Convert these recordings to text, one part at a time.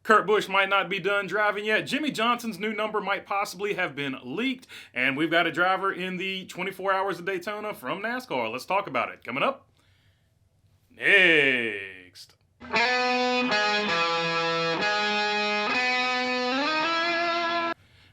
Kurt Busch might not be done driving yet. Jimmie Johnson's new number might possibly have been leaked. And we've got a driver in the 24 Hours of Daytona from NASCAR. Let's talk about it. Coming up next.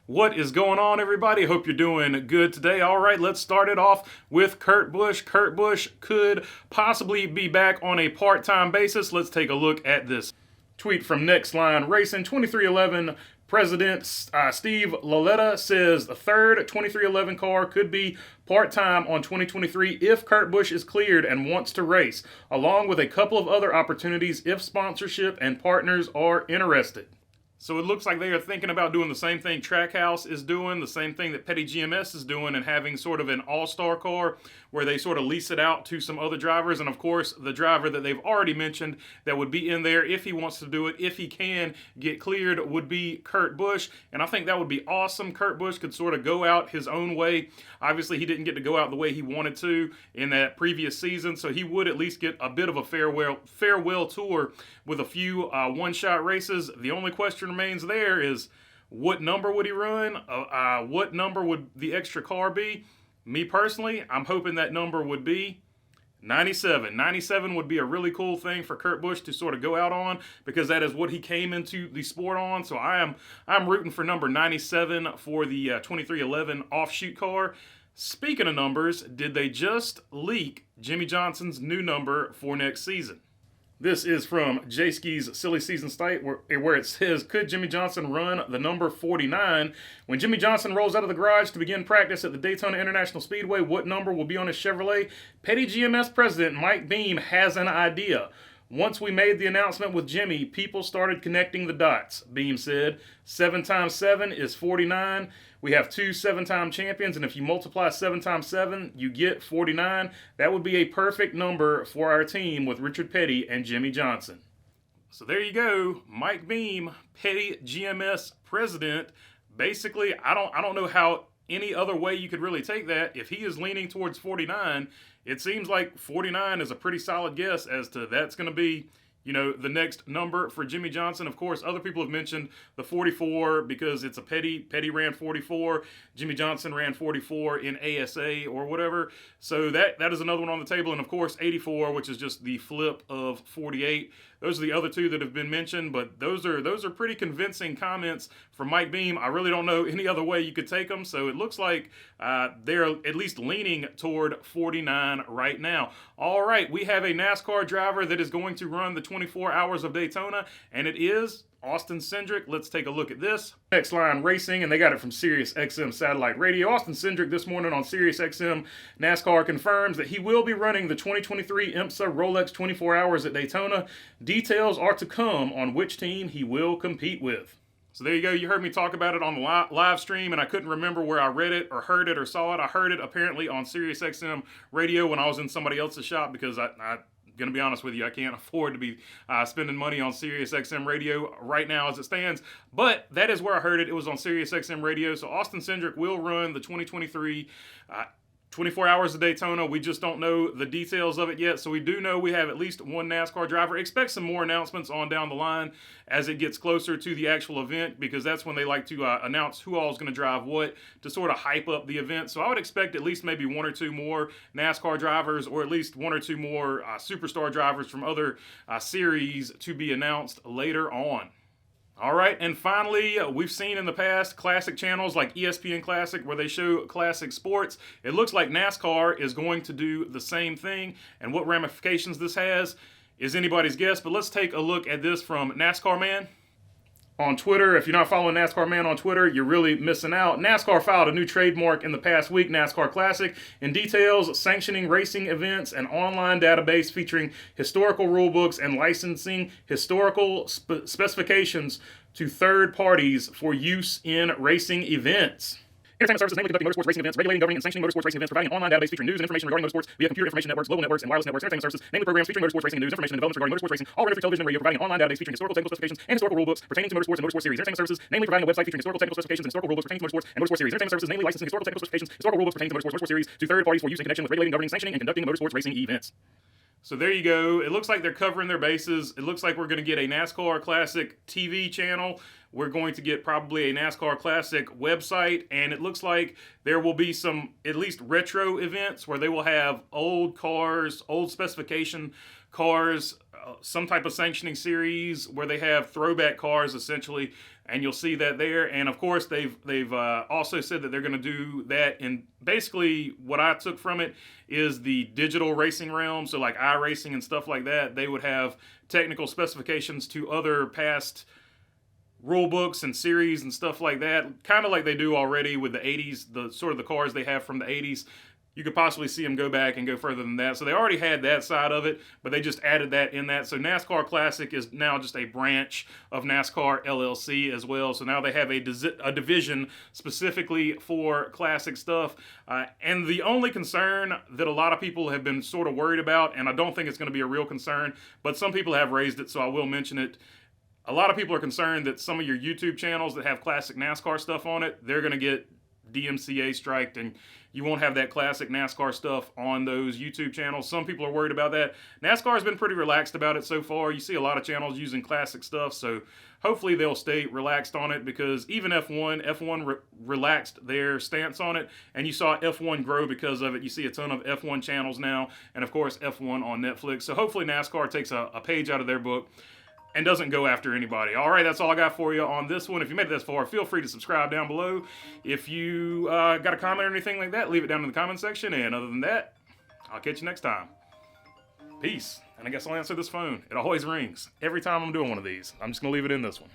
What is going on, everybody? Hope you're doing good today. All right, let's start it off with Kurt Busch. Kurt Busch could possibly be back on a part-time basis. Let's take a look at this tweet from XLine Racing. 2311 President Steve Laletta says the third 2311 car could be part-time on 2023 if Kurt Busch is cleared and wants to race, along with a couple of other opportunities if sponsorship and partners are interested. So it looks like they are thinking about doing the same thing Trackhouse is doing, the same thing that Petty GMS is doing, and having sort of an all-star car where they sort of lease it out to some other drivers. And of course, the driver that they've already mentioned that would be in there if he wants to do it, if he can get cleared, would be Kurt Busch. And I think that would be awesome. Kurt Busch could sort of go out his own way. Obviously, he didn't get to go out the way he wanted to in that previous season, so he would at least get a bit of a farewell tour with a few one-shot races. The only question remains there is, what number would he run? What number would the extra car be? Me personally, I'm hoping that number would be 97. 97 would be a really cool thing for Kurt Busch to sort of go out on, because that is what he came into the sport on. So I'm rooting for number 97 for the 2311 offshoot car. Speaking of numbers, did they just leak Jimmie Johnson's new number for next season? This is from J-Ski's Silly Season site where it says, could Jimmie Johnson run the number 49? When Jimmie Johnson rolls out of the garage to begin practice at the Daytona International Speedway, what number will be on his Chevrolet? Petty GMS President Mike Beam has an idea. Once we made the announcement with Jimmie, people started connecting the dots, Beam said. 7 times 7 is 49. We have two 7-time champions, and if you multiply 7 times 7, you get 49. That would be a perfect number for our team with Richard Petty and Jimmie Johnson. So there you go, Mike Beam, Petty GMS President. Basically, I don't know how any other way you could really take that. If he is leaning towards 49, it seems like 49 is a pretty solid guess as to that's going to be, you know, the next number for Jimmie Johnson. Of course, other people have mentioned the 44 because it's a Petty. Petty ran 44. Jimmie Johnson ran 44 in ASA or whatever. So that is another one on the table. And of course, 84, which is just the flip of 48. Those are the other two that have been mentioned, but those are pretty convincing comments from Mike Beam. I really don't know any other way you could take them, so it looks like they're at least leaning toward 49 right now. All right, we have a NASCAR driver that is going to run the 24 Hours of Daytona, and it is Austin Cindric. Let's take a look at this. XLine Racing, and they got it from Sirius XM Satellite Radio. Austin Cindric this morning on Sirius XM NASCAR confirms that he will be running the 2023 IMSA Rolex 24 Hours at Daytona. Details are to come on which team he will compete with. So there you go. You heard me talk about it on the live stream, and I couldn't remember where I read it or heard it or saw it. I heard it apparently on Sirius XM Radio when I was in somebody else's shop, because I going to be honest with you, I can't afford to be spending money on Sirius XM Radio right now as it stands. But that is where I heard it. It was on Sirius XM Radio. So Austin Cindric will run the 2023 24 Hours of Daytona. We just don't know the details of it yet. So we do know we have at least one NASCAR driver. Expect some more announcements on down the line as it gets closer to the actual event, because that's when they like to announce who all is going to drive what to sort of hype up the event. So I would expect at least maybe one or two more NASCAR drivers, or at least one or two more superstar drivers from other series to be announced later on. All right, and finally, we've seen in the past classic channels like ESPN Classic where they show classic sports. It looks like NASCAR is going to do the same thing, and what ramifications this has is anybody's guess, but let's take a look at this from NASCAR Man on Twitter. If you're not following NASCAR Man on Twitter, you're really missing out. NASCAR filed a new trademark in the past week, NASCAR Classic, in details sanctioning racing events, an online database featuring historical rulebooks and licensing historical specifications to third parties for use in racing events. Entertainment services, namely conducting motorsports racing events, regulating, governing, and sanctioning motorsports racing events, providing an online database featuring news and information regarding motorsports via computer information networks, global networks, and wireless networks. Entertainment services, namely programs featuring motorsports racing and news, information and developments regarding motorsports racing, all rendered through television and radio, providing an online database featuring historical technical specifications and historical rulebooks pertaining to motorsports and motorsport series. Entertainment services, namely providing a website featuring historical technical specifications and historical rulebooks pertaining to motorsports and motorsport series. Entertainment services, namely licensing historical technical specifications, historical rulebooks pertaining to motorsports series to third parties for use in connection with regulating, governing, sanctioning, and conducting motorsports racing events. So there you go. It looks like they're covering their bases. It looks like we're going to get a NASCAR Classic TV channel. We're going to get probably a NASCAR Classic website, and it looks like there will be some at least retro events where they will have old cars, old specification cars, some type of sanctioning series where they have throwback cars essentially, and you'll see that there. And of course they've also said that they're going to do that in basically what I took from it is the digital racing realm. So like iRacing and stuff like that, they would have technical specifications to other past rule books and series and stuff like that, kind of like they do already with the 80s, the sort of the cars they have from the 80s. You could possibly see them go back and go further than that. So they already had that side of it, but they just added that in that. So NASCAR Classic is now just a branch of NASCAR LLC as well. So now they have a division specifically for classic stuff. And the only concern that a lot of people have been sort of worried about, and I don't think it's going to be a real concern, but some people have raised it, so I will mention it. A lot of people are concerned that some of your YouTube channels that have classic NASCAR stuff on it, they're going to get DMCA striked, and you won't have that classic NASCAR stuff on those YouTube channels. Some people are worried about that. NASCAR has been pretty relaxed about it so far. You see a lot of channels using classic stuff, so hopefully they'll stay relaxed on it, because even F1 relaxed their stance on it, and you saw F1 grow because of it. You see a ton of F1 channels now, and of course F1 on Netflix. So hopefully NASCAR takes a page out of their book and doesn't go after anybody. All right, that's all I got for you on this one. If you made it this far, feel free to subscribe down below. If you got a comment or anything like that, leave it down in the comment section. And other than that, I'll catch you next time. Peace. And I guess I'll answer this phone. It always rings every time I'm doing one of these. I'm just going to leave it in this one.